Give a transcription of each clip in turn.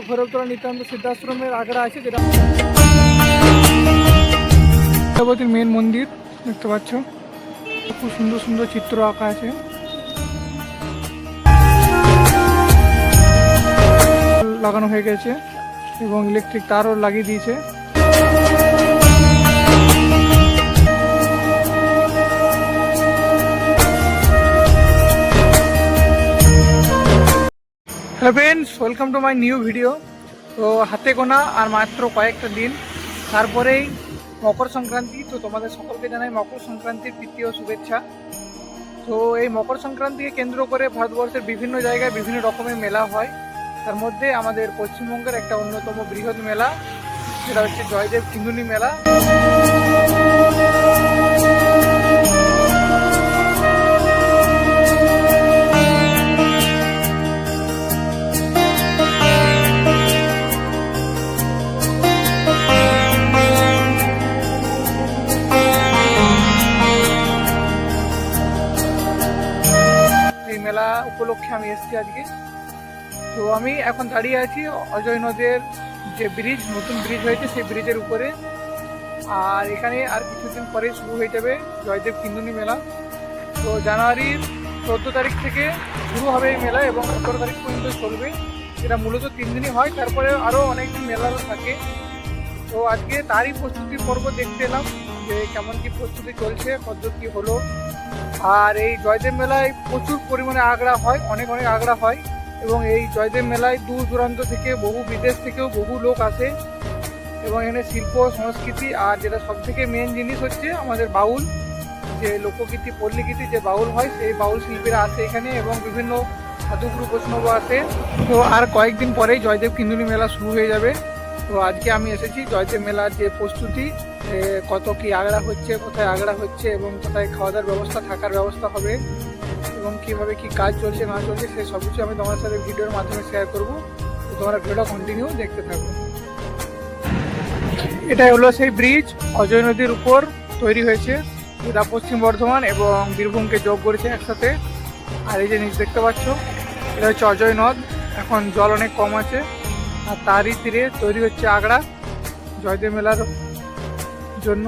ভৈরবতলা নিত্যান্ত সিদ্ধাশ্রমের আগড়া আছে, যেটা পদ্মাবতীর মেন মন্দির দেখতে পাচ্ছ। খুব সুন্দর সুন্দর চিত্র আঁকা আছে। লাগানো হয়ে গেছে এবং ইলেকট্রিক তারও লাগিয়ে দিয়েছে। Hello friends, welcome to my new video. তো হাতে গোনা আর মাত্র কয়েকটা দিন, তারপরেই মকর সংক্রান্তি। তো তোমাদের সকলকে জানাই মকর সংক্রান্তির তৃতীয় শুভেচ্ছা। তো এই মকর সংক্রান্তিকে কেন্দ্র করে ভারতবর্ষের বিভিন্ন জায়গায় বিভিন্ন রকমের মেলা হয়। তার মধ্যে আমাদের পশ্চিমবঙ্গের একটা অন্যতম বৃহৎ মেলা, সেটা হচ্ছে জয়দেব কিন্দুনি মেলা। মেলা উপলক্ষে আমি এসেছি আজকে। তো আমি এখন দাঁড়িয়ে আছি অজয় নদের যে ব্রিজ, নতুন ব্রিজ হয়েছে সেই ব্রিজের উপরে। আর এখানে আর কিছুদিন পরে শুরু হয়ে যাবে জয়দেব কিন্দুনি মেলা। তো জানুয়ারির 14 তারিখ থেকে শুরু হবে এই মেলা এবং 17 তারিখ পর্যন্ত চলবে। এটা মূলত 3 দিনই হয়, তারপরে আরও অনেক দিন মেলা থাকে। তো আজকে তারই প্রস্তুতি পর্ব দেখতে এলাম যে কেমন কি প্রস্তুতি চলছে, কত কি হলো। আর এই জয়দেব মেলায় প্রচুর পরিমাণে আগড়া হয়, অনেক আগড়া হয়। এবং এই জয়দেব মেলায় দূর দূরান্ত থেকে, বহু বিদেশ থেকেও বহু লোক আসে। এবং এখানে শিল্প সংস্কৃতি, আর যেটা সব থেকে মেন জিনিস হচ্ছে আমাদের বাউল, যে লোকগীতি পল্লীগীতি যে বাউল হয়, সেই বাউল শিল্পীরা আসে এখানে এবং বিভিন্ন সাধুগুরু বৈষ্ণব আসে। তো আর কয়েকদিন পরেই জয়দেব কিন্দুনি মেলা শুরু হয়ে যাবে। তো আজকে আমি এসেছি জয়দেব মেলার যে প্রস্তুতি, কত কি আগড়া হচ্ছে, কোথায় আগড়া হচ্ছে এবং কোথায় খাওয়া দাওয়ার ব্যবস্থা, থাকার ব্যবস্থা হবে এবং কীভাবে কি কাজ চলছে না চলছে, সেই সব কিছু আমি তোমার সাথে ভিডিওর মাধ্যমে শেয়ার করবো। তো তোমরা ভিডিওটা কন্টিনিউ দেখতে থাকো। এটাই হলো সেই ব্রিজ, অজয় নদীর উপর তৈরি হয়েছে। এটা পশ্চিম বর্ধমান এবং বীরভূমকে যোগ করেছে একসাথে। আর এই যে নিচ দেখতে পাচ্ছ, এটা হচ্ছে অজয় নদ। এখন জল অনেক কম আছে, আর তারই তীরে তৈরি হচ্ছে আগড়া জয়দেব মেলার জন্য।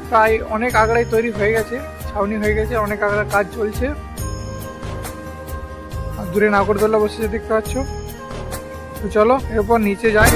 প্রায় অনেক আগড়াই তৈরি হয়ে গেছে, ছাউনি হয়ে গেছে, অনেক আগড়ার কাজ চলছে। আর দূরে নাগরদোল্লা বসেছে দেখতে পাচ্ছ। তো চলো এরপর নিচে যাই।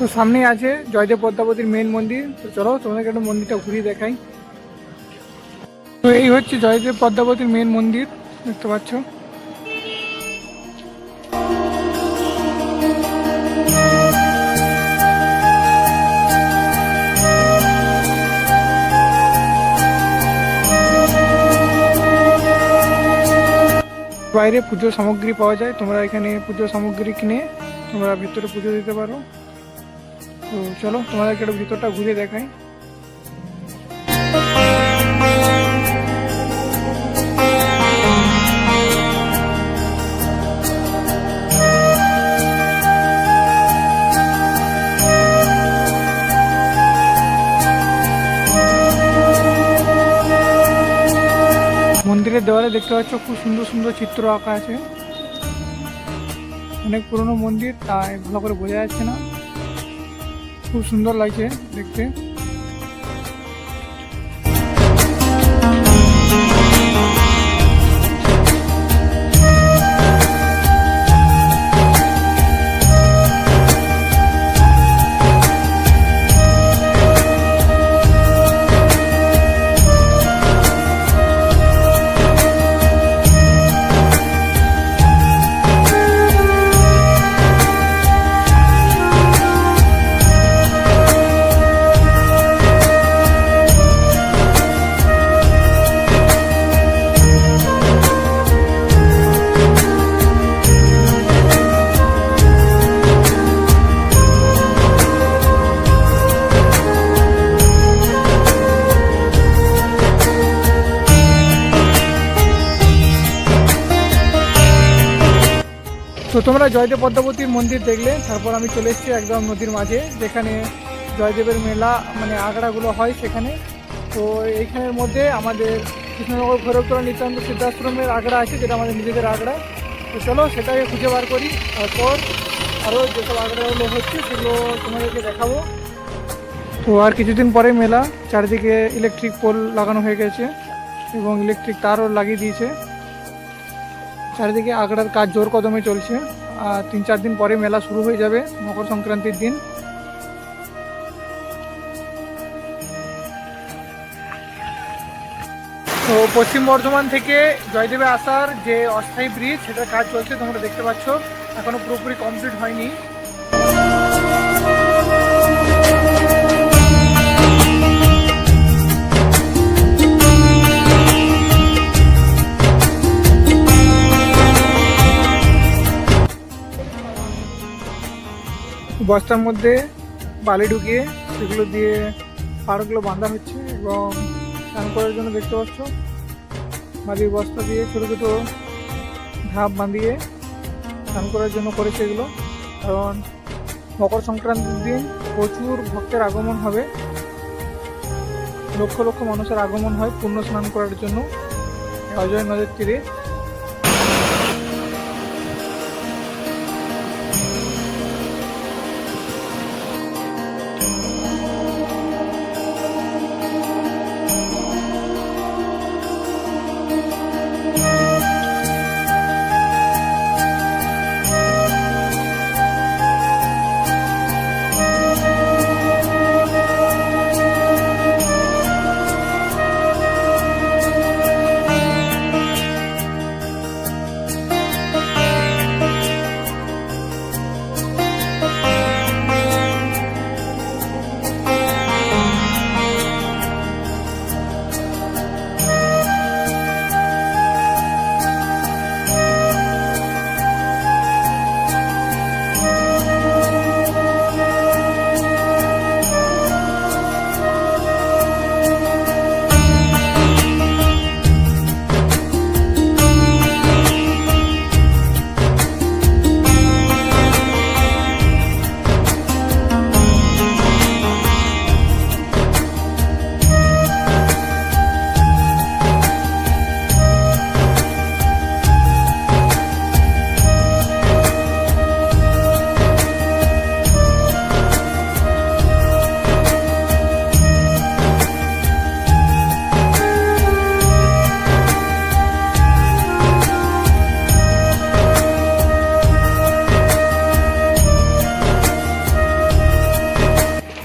তো সামনেই আছে জয়দেব পদ্মাবতীর মেন মন্দির। তো চলো তোমাদেরকে একটা মন্দিরটা ঘুরিয়ে দেখাই। তো এই হচ্ছে জয়দেব পদ্মাবতীর মেন মন্দির দেখতে পাচ্ছ। বাইরে পুজোর সামগ্রী পাওয়া যায়, তোমরা এখানে পুজোর সামগ্রী কিনে তোমরা ভিতরে পুজো দিতে পারো। তো চলো তোমাদেরকে একটু ভিতরটা ঘুরে দেখাই। মন্দিরের দেওয়ালে দেখতে পাচ্ছ খুব সুন্দর সুন্দর চিত্র আঁকা আছে। অনেক পুরনো মন্দির, তাই ভালো করে বোঝা যাচ্ছে না। খুব সুন্দর লাগছে দেখতে। তো তোমরা জয়দেব পদ্মাবতীর মন্দির দেখলে, তারপর আমি চলে এসেছি একদম নদীর মাঝে, যেখানে জয়দেবের মেলা মানে আখড়াগুলো হয় সেখানে। তো এইখানের মধ্যে আমাদের কৃষ্ণনগর ভৈরবতলা নিত্যানন্দ সিদ্ধাশ্রমের আখড়া আছে, যেটা আমাদের নিজেদের আখড়া। তো চলো সেটাকে খুঁজে বার করি, তারপর আরও যেসব আখড়াগুলো হচ্ছে সেগুলো তোমাদেরকে দেখাবো। তো আর কিছুদিন পরে মেলা, চারিদিকে ইলেকট্রিক পোল লাগানো হয়ে গেছে এবং ইলেকট্রিক তারও লাগিয়ে দিয়েছে। চারিদিকে আখড়ার কাজ জোর কদমে চলছে। আর 3-4 দিন পরে মেলা শুরু হয়ে যাবে, মকর সংক্রান্তির দিন। তো পশ্চিম বর্ধমান থেকে জয়দেবে আসার যে অস্থায়ী ব্রিজ, সেটার কাজ চলছে, তোমরা দেখতে পাচ্ছ, এখনো পুরোপুরি কমপ্লিট হয়নি। বস্তার মধ্যে বালি ঢুকিয়ে সেগুলো দিয়ে পাড়গুলো বাঁধা হচ্ছে এবং স্নান করার জন্য দেখতে পাচ্ছ বালির বস্তা দিয়ে ছোটো ছোটো ধাপ বাঁধিয়ে স্নান করার জন্য করেছে এগুলো। কারণ মকর সংক্রান্তির দিন প্রচুর ভক্তের আগমন হবে, লক্ষ লক্ষ মানুষের আগমন হয় পুণ্য স্নান করার জন্য অজয় নদের তীরে।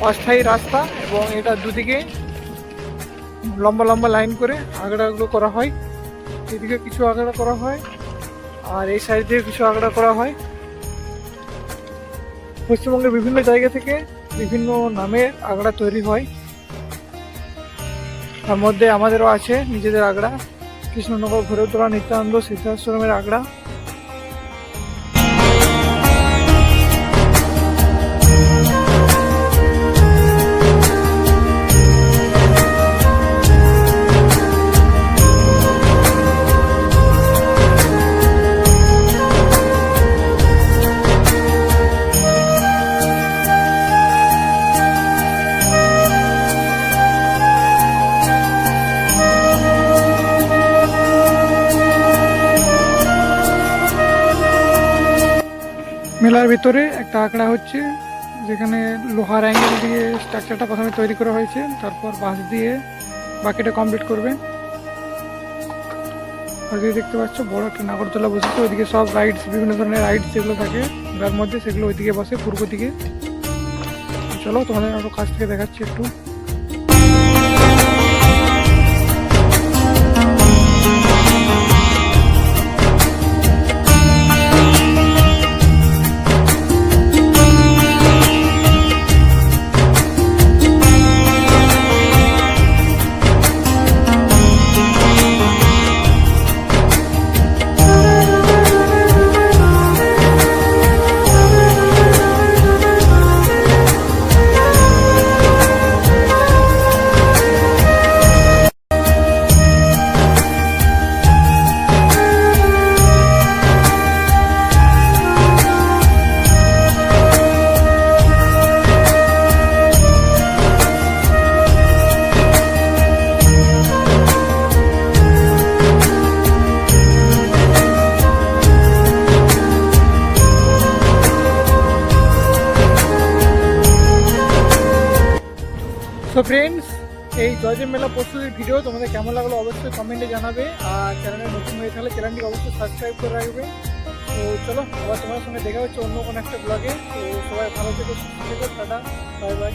অস্থায়ী রাস্তা এবং এটা দুদিকে লম্বা লম্বা লাইন করে আখড়াগুলো করা হয়। এদিকে কিছু আখড়া করা হয় আর এই সাইড দিয়ে কিছু আখড়া করা হয়। পশ্চিমবঙ্গের বিভিন্ন জায়গা থেকে বিভিন্ন নামের আখড়া তৈরি হয়, তার মধ্যে আমাদেরও আছে নিজেদের আখড়া, কৃষ্ণনগর ভৈরবতলা নিত্যানন্দ সিদ্ধাশ্রমের আখড়া। মেলার ভিতরে একটা আখড়া হচ্ছে, যেখানে লোহার অ্যাঙ্গেল দিয়ে স্ট্রাকচারটা প্রথমে তৈরি করা হয়েছে, তারপর বাঁশ দিয়ে বাকিটা কমপ্লিট করবে। আর যে দেখতে পাচ্ছ বড় একটা নাগরদোলা বসেছে, ওইদিকে সব রাইডস, বিভিন্ন ধরনের রাইডস যেগুলো থাকে তার মধ্যে, সেগুলো ওইদিকে বসে পূর্ব দিকে। চলো তোমাদের আরো কাছ থেকে দেখাচ্ছি একটু। সো ফ্রেন্ডস, এই জয়দেব মেলা প্রস্তুতির ভিডিও তোমাদের কেমন লাগলো অবশ্যই কমেন্টে জানাবে, আর চ্যানেলে নতুন হয়ে থাকলে চ্যানেলটিকে অবশ্যই সাবস্ক্রাইব করে রাখবে। তো চলো, আবার তোমার সঙ্গে দেখা হচ্ছে অন্য কোনো একটা ব্লগে। তো সবাই ভালো থেকো, সুস্থ থেকো, টাটা, বাই বাই।